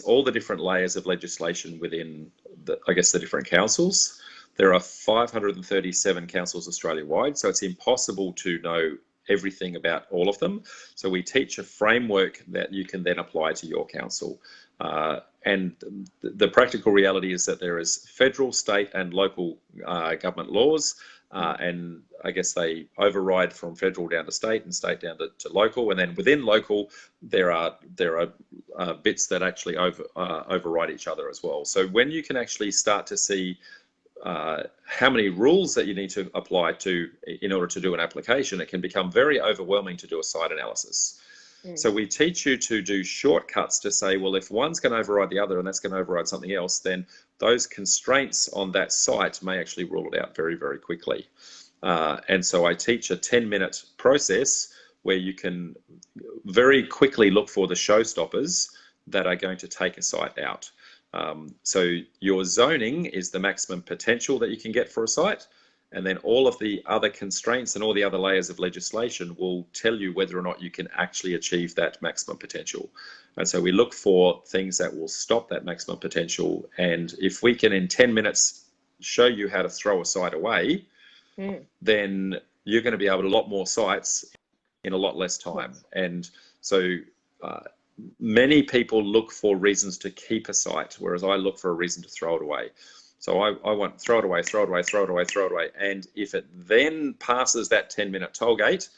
all the different layers of legislation within the different councils. There are 537 councils Australia-wide, so it's impossible to know everything about all of them. So we teach a framework that you can then apply to your council. And the practical reality is that there is federal, state and local government laws, and I guess they override from federal down to state and state down to local, and then within local there are bits that actually override each other as well. So when you can actually start to see how many rules that you need to apply to in order to do an application, it can become very overwhelming to do a site analysis. So we teach you to do shortcuts to say, well, if one's going to override the other and that's going to override something else, then those constraints on that site may actually rule it out very, very quickly. And so I teach a 10-minute process where you can very quickly look for the showstoppers that are going to take a site out. So your zoning is the maximum potential that you can get for a site. And then all of the other constraints and all the other layers of legislation will tell you whether or not you can actually achieve that maximum potential. And so we look for things that will stop that maximum potential. And if we can, in 10 minutes, show you how to throw a site away, then you're going to be able to lot more sites in a lot less time. And so many people look for reasons to keep a site, whereas I look for a reason to throw it away. So I want throw it away, throw it away, throw it away, throw it away. And if it then passes that 10-minute toll gate,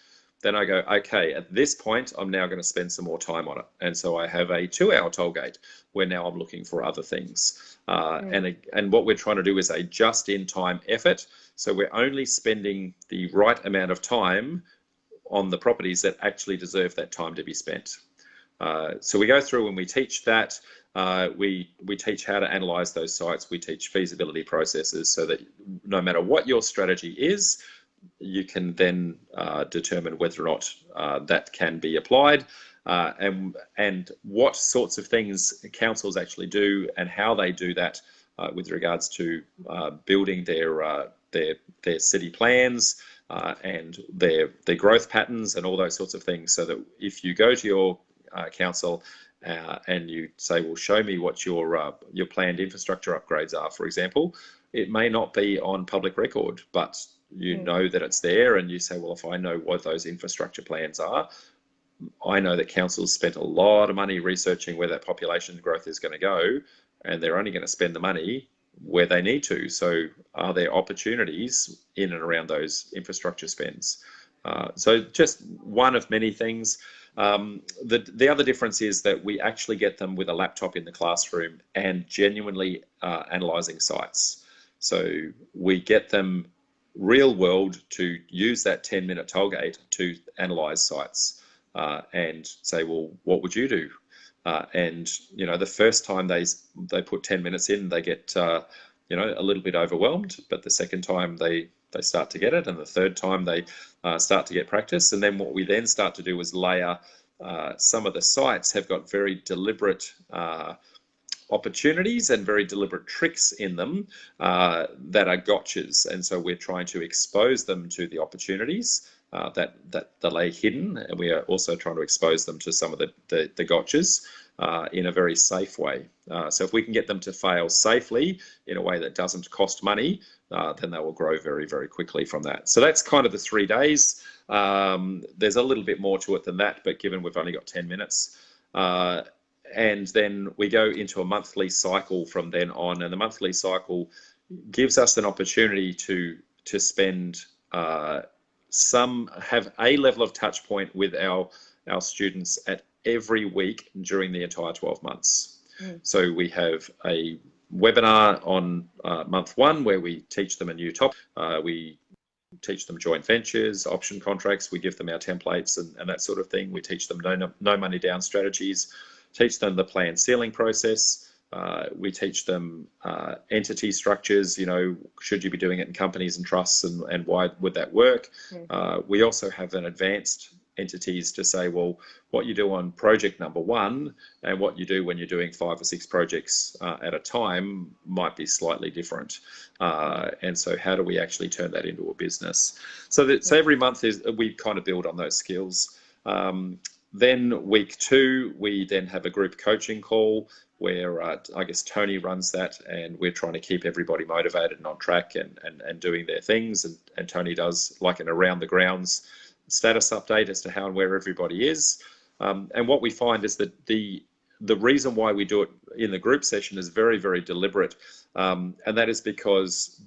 then I go, okay, at this point, I'm now going to spend some more time on it. And so I have a 2-hour toll gate where now I'm looking for other things. And what we're trying to do is a just-in-time effort. So we're only spending the right amount of time on the properties that actually deserve that time to be spent. So we go through and we teach that. We teach how to analyse those sites. We teach feasibility processes so that no matter what your strategy is, you can then determine whether or not that can be applied, and what sorts of things councils actually do and how they do that with regards to building their city plans and their growth patterns and all those sorts of things. So that if you go to your council and you say, well, show me what your planned infrastructure upgrades are, for example, it may not be on public record, but you know that it's there, and you say, well, if I know what those infrastructure plans are, I know that councils spent a lot of money researching where that population growth is going to go, and they're only going to spend the money where they need to. So are there opportunities in and around those infrastructure spends? So just one of many things. The other difference is that we actually get them with a laptop in the classroom and genuinely analysing sites. So we get them real world to use that 10-minute tollgate to analyse sites and say, well, what would you do? And you know, the first time they put 10 minutes in, they get you know, a little bit overwhelmed, but the second time they start to get it, and the third time they start to get practice. And then what we then start to do is layer some of the sites have got very deliberate opportunities and very deliberate tricks in them that are gotchas, and so we're trying to expose them to the opportunities that lay hidden, and we are also trying to expose them to some of the gotchas in a very safe way. So if we can get them to fail safely in a way that doesn't cost money, then they will grow very, very quickly from that. So that's kind of the 3 days. There's a little bit more to it than that, but given we've only got 10 minutes, and then we go into a monthly cycle from then on, and the monthly cycle gives us an opportunity to spend have a level of touch point with our students at every week during the entire 12 months. So we have a webinar on month 1 where we teach them a new topic. We teach them joint ventures, option contracts. We give them our templates and that sort of thing. We teach them no money down strategies, teach them the plan ceiling process. We teach them entity structures, you know, should you be doing it in companies and trusts, and why would that work? We also have an advanced entities to say, well, what you do on project number 1 and what you do when you're doing 5 or 6 projects at a time might be slightly different. And so how do we actually turn that into a business? So every month we kind of build on those skills. Then week 2, we then have a group coaching call where I guess Tony runs that, and we're trying to keep everybody motivated and on track and doing their things. And Tony does like an around the grounds status update as to how and where everybody is. And what we find is that the reason why we do it in the group session is very, very deliberate. And that is because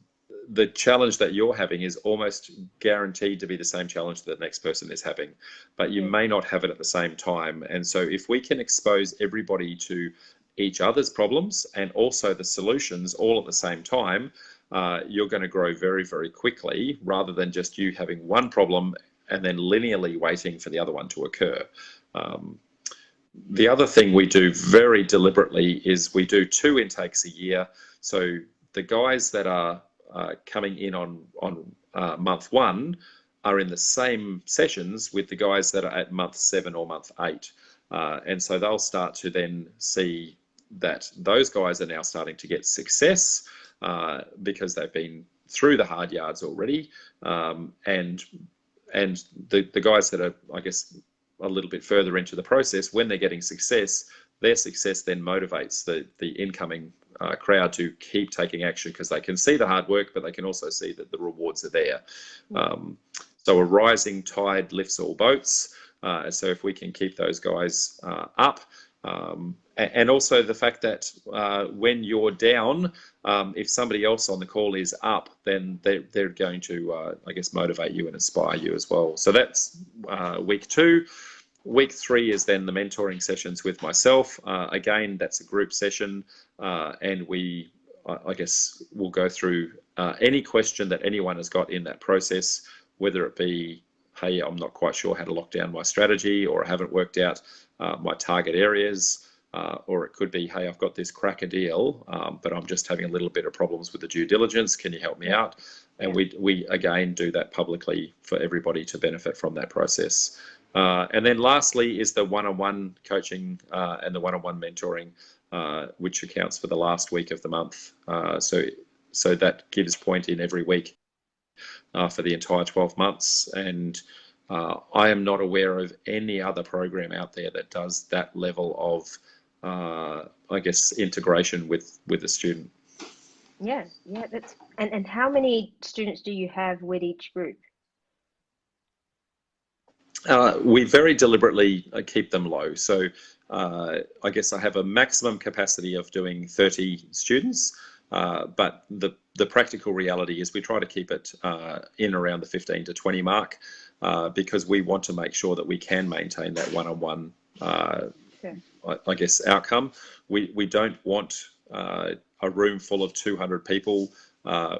the challenge that you're having is almost guaranteed to be the same challenge that the next person is having, but you may not have it at the same time. And so if we can expose everybody to each other's problems and also the solutions all at the same time, you're going to grow very, very quickly, rather than just you having one problem and then linearly waiting for the other one to occur. The other thing we do very deliberately is we do 2 intakes a year. So the guys that are coming in on month 1 are in the same sessions with the guys that are at month 7 or month 8. And so they'll start to then see that those guys are now starting to get success because they've been through the hard yards already. And the guys that are, I guess, a little bit further into the process, when they're getting success, their success then motivates the incoming crowd to keep taking action, because they can see the hard work, but they can also see that the rewards are there. So a rising tide lifts all boats. So if we can keep those guys up, and also the fact that when you're down, if somebody else on the call is up, then they're going to, I guess, motivate you and inspire you as well. So that's week 2. Week 3 is then the mentoring sessions with myself. Again, that's a group session, and we, I guess, will go through any question that anyone has got in that process, whether it be, hey, I'm not quite sure how to lock down my strategy, or I haven't worked out my target areas, or it could be, hey, I've got this cracker deal, but I'm just having a little bit of problems with the due diligence. Can you help me out? And we again do that publicly for everybody to benefit from that process. And then lastly is the one-on-one coaching and the one-on-one mentoring, which accounts for the last week of the month. So that gives point in every week for the entire 12 months. And I am not aware of any other program out there that does that level of, I guess, integration with the student.
Yeah, that's and how many students do you have with each group?
We very deliberately keep them low. So I guess I have a maximum capacity of doing 30 students, but the practical reality is we try to keep it in around the 15 to 20 mark, because we want to make sure that we can maintain that one-on-one, I guess, outcome. We don't want a room full of 200 people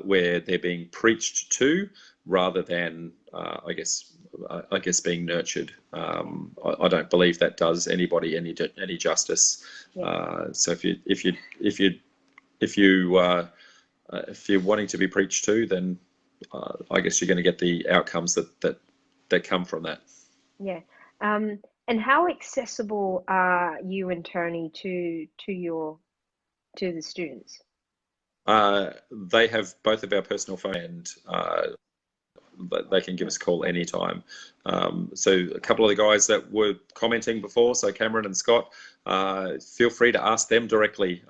where they're being preached to, rather than I guess being nurtured. I don't believe that does anybody any justice. So if you're wanting to be preached to, then I guess you're going to get the outcomes that come from that. Yeah.
And how accessible are you and Tony to the students?
They have both of our personal phone, and they can give us a call anytime. So a couple of the guys that were commenting before, so Cameron and Scott, feel free to ask them directly.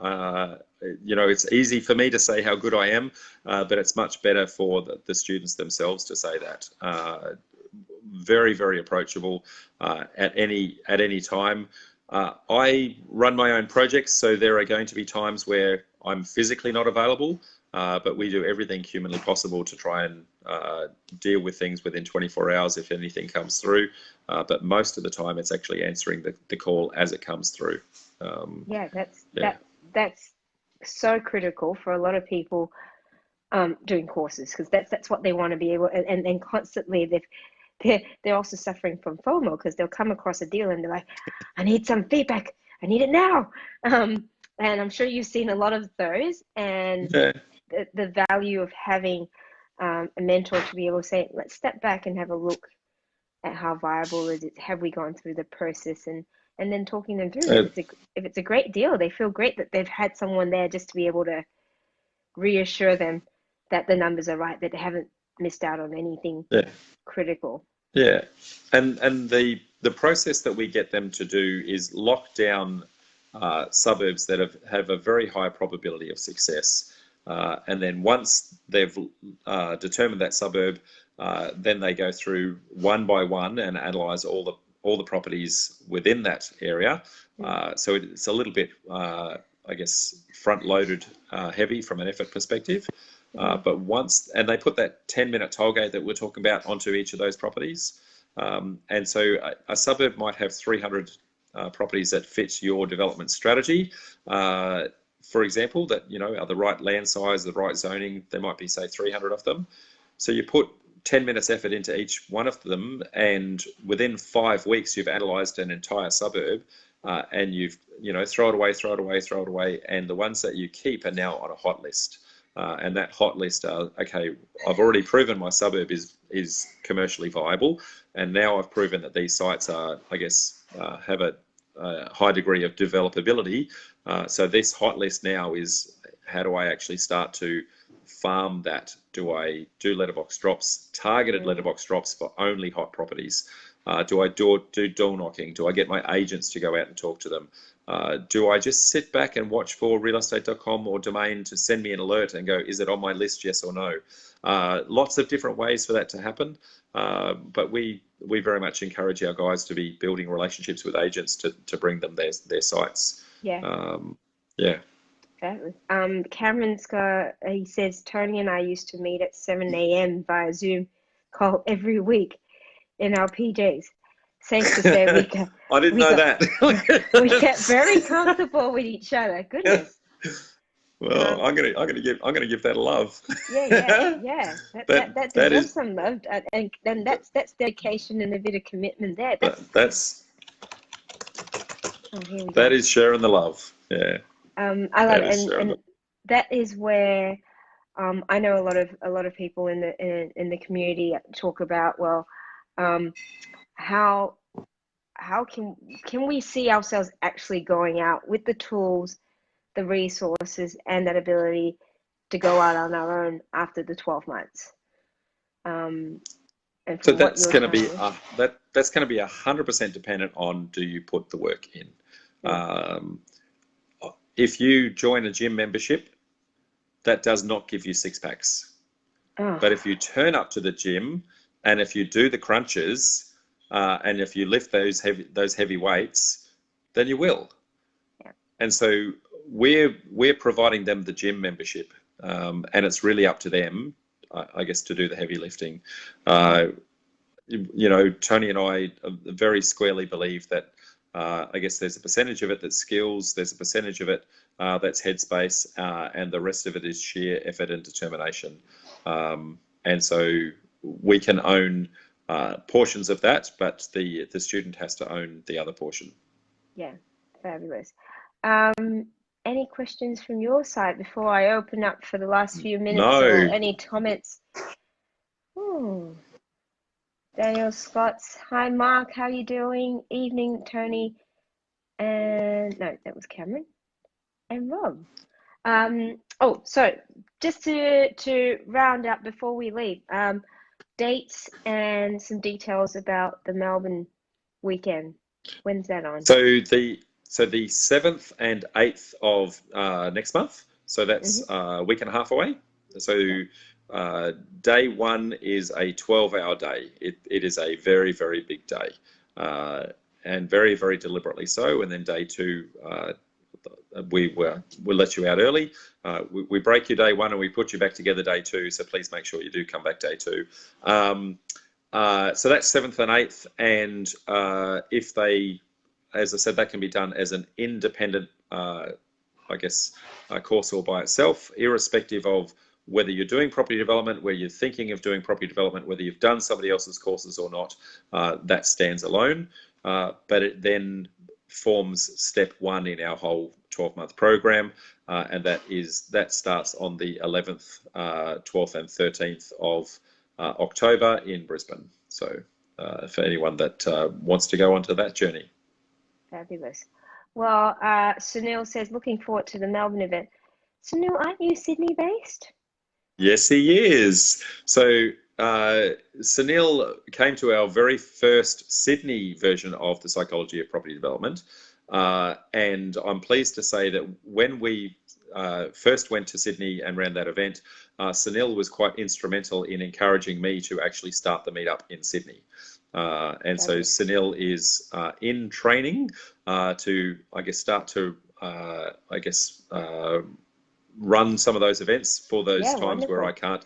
It's easy for me to say how good I am, but it's much better for the students themselves to say that. Very, very approachable at any time. I run my own projects, so there are going to be times where I'm physically not available, but we do everything humanly possible to try and deal with things within 24 hours if anything comes through. But most of the time, it's actually answering the call as it comes through.
That's so critical for a lot of people doing courses, because that's what they want to be able, and constantly they're also suffering from FOMO, because they'll come across a deal and they're like, I need some feedback, I need it now. And I'm sure you've seen a lot of those, and the value of having a mentor to be able to say, let's step back and have a look at how viable is it, have we gone through the process, and then talking them through. If it's a great deal, they feel great that they've had someone there just to be able to reassure them that the numbers are right, that they haven't missed out on anything critical.
Yeah, and the process that we get them to do is lock down suburbs that have a very high probability of success, and then once they've determined that suburb, Then they go through one by one and analyse all the properties within that area. So it's a little bit, I guess, front-loaded heavy from an effort perspective. But and they put that 10-minute tollgate that we're talking about onto each of those properties. And so a suburb might have 300 properties that fit your development strategy. For example, that, are the right land size, the right zoning. There might be, say, 300 of them. So you put 10 minutes effort into each one of them, and within 5 weeks you've analysed an entire suburb, and you've throw it away, and the ones that you keep are now on a hot list. And that hot list are, okay, I've already proven my suburb is commercially viable, and now I've proven that these sites are, I guess, have a high degree of developability. So this hot list now is, how do I actually start to farm that? Do I do letterbox drops, targeted letterbox drops for only hot properties? Do I do door knocking? Do I get my agents to go out and talk to them? Do I just sit back and watch for realestate.com or Domain to send me an alert and go, is it on my list, yes or no? Lots of different ways for that to happen. But we very much encourage our guys to be building relationships with agents to bring them their sites.
Yeah.
Yeah.
Cameron's he says, Tony and I used to meet at 7 a.m. via Zoom call every week in our PJs. Safe to say,
I didn't know that.
We get very comfortable with each other. Goodness.
Well, I'm gonna give that a love.
Yeah. That deserves some love, and that's dedication and a bit of commitment there.
That is sharing the love. Yeah.
I love it, and that is where I know a lot of people in the community talk about, well, how can we see ourselves actually going out with the tools, the resources, and that ability to go out on our own after the 12 months. And
so that's going to be that's going to be 100% dependent on, do you put the work in? Yeah. If you join a gym membership, that does not give you six packs. Oh. But if you turn up to the gym and if you do the crunches and if you lift those heavy weights, then you will. Yeah. And so we're providing them the gym membership, and it's really up to them, I guess, to do the heavy lifting. Tony and I very squarely believe that I guess there's a percentage of it that's skills, there's a percentage of it that's headspace, and the rest of it is sheer effort and determination. And so we can own portions of that, but the student has to own the other portion.
Yeah, fabulous. Any questions from your side before I open up for the last few minutes?
No.
Or any comments? Daniel Scotts. Hi, Mark. How are you doing? Evening, Tony. And no, that was Cameron and Rob. So just to round up before we leave, dates and some details about the Melbourne weekend. When's that on?
So the 7th and 8th of next month. So that's a week and a half away. So day one is a 12-hour day. It is a very, very big day, and very, very deliberately so. And then day two, we'll let you out early. We break you day one and we put you back together day two. So please make sure you do come back day two. So that's 7th and 8th. And if they, as I said, that can be done as an independent, course all by itself, irrespective of whether you're doing property development, whether you're thinking of doing property development, whether you've done somebody else's courses or not, that stands alone. But it then forms step one in our whole 12-month program, and that starts on the 11th, 12th and 13th of October in Brisbane. So for anyone that wants to go onto that journey.
Fabulous. Well, Sunil says, looking forward to the Melbourne event. Sunil, aren't you Sydney based?
Yes, he is. So Sunil came to our very first Sydney version of the Psychology of Property Development. And I'm pleased to say that when we first went to Sydney and ran that event, Sunil was quite instrumental in encouraging me to actually start the meetup in Sydney. And so Sunil is in training to, I guess, start to, run some of those events for those times where I can't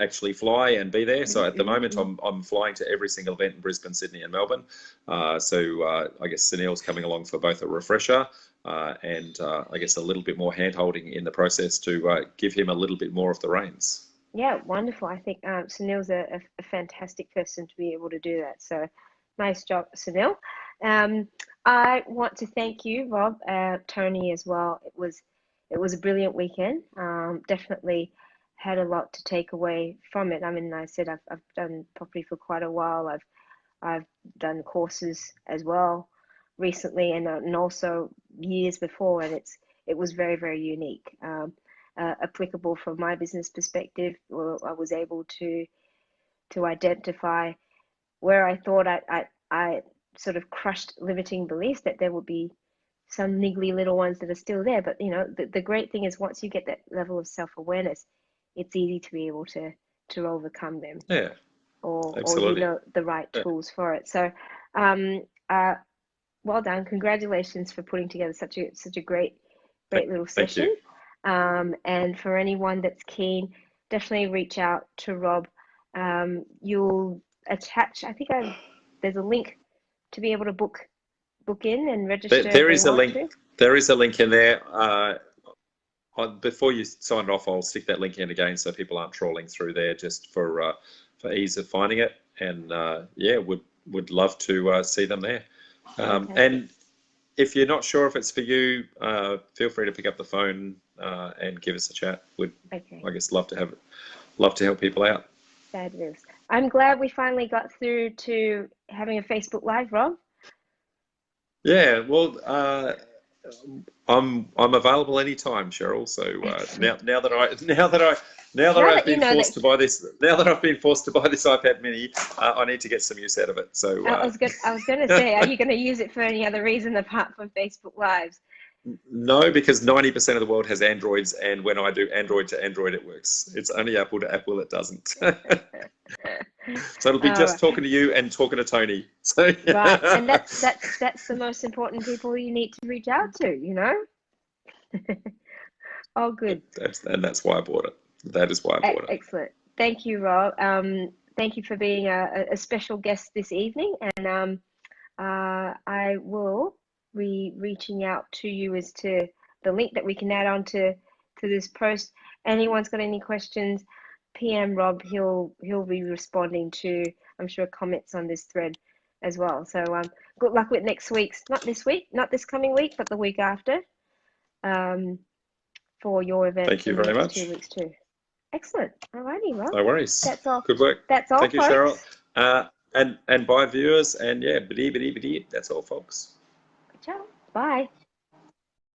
actually fly and be there. So at the moment, I'm flying to every single event in Brisbane, Sydney, and Melbourne. So I guess Sunil's coming along for both a refresher and I guess a little bit more hand-holding in the process to give him a little bit more of the reins.
Yeah, wonderful. I think Sunil's a fantastic person to be able to do that. So nice job, Sunil. I want to thank you, Rob, Tony as well. It was a brilliant weekend. Definitely had a lot to take away from it. I mean, I said I've done property for quite a while. I've done courses as well recently, and also years before, and it was very, very unique. Applicable from my business perspective. Well, I was able to identify where I thought I sort of crushed limiting beliefs, that there would be some niggly little ones that are still there. But you know, the great thing is once you get that level of self-awareness, it's easy to be able to overcome them.
Yeah,
or
absolutely.
you know the right tools for it. So well done. Congratulations for putting together such a great little session.
Thank you.
And for anyone that's keen, definitely reach out to Rob. You'll attach, I think there's a link to be able to book in and register.
There is a link. There is a link in there. Before you sign it off, I'll stick that link in again so people aren't trawling through there, just for ease of finding it. And yeah, would love to see them there. And if you're not sure if it's for you, feel free to pick up the phone and give us a chat. I guess love to help people out.
Fabulous. I'm glad we finally got through to having a Facebook Live, Rob.
Yeah, well, I'm available anytime, Cheryl. So now that I've been forced to buy this iPad Mini, I need to get some use out of it. So
I was going to say, are you going to use it for any other reason apart from Facebook Lives?
No, because 90% of the world has Androids, and when I do Android to Android, it works. It's only Apple to Apple it doesn't. So it'll be just talking to you and talking to Tony. So
right, and that's the most important people you need to reach out to, you know. Oh, good.
That's why I bought it. That is why I bought it.
Excellent. Thank you, Rob. Thank you for being a special guest this evening, and I will be reaching out to you as to the link that we can add on to this post. Anyone's got any questions, PM Rob. He'll be responding to, I'm sure, comments on this thread as well. So good luck with next week's, not this coming week, but the week after, for your event.
Thank you very much.
2 weeks too. Excellent. Alrighty, Rob.
No worries.
That's all.
Good work.
That's all.
Thank you,
folks.
Cheryl. And bye, viewers. And yeah, biddy. That's all, folks.
Ciao. Bye.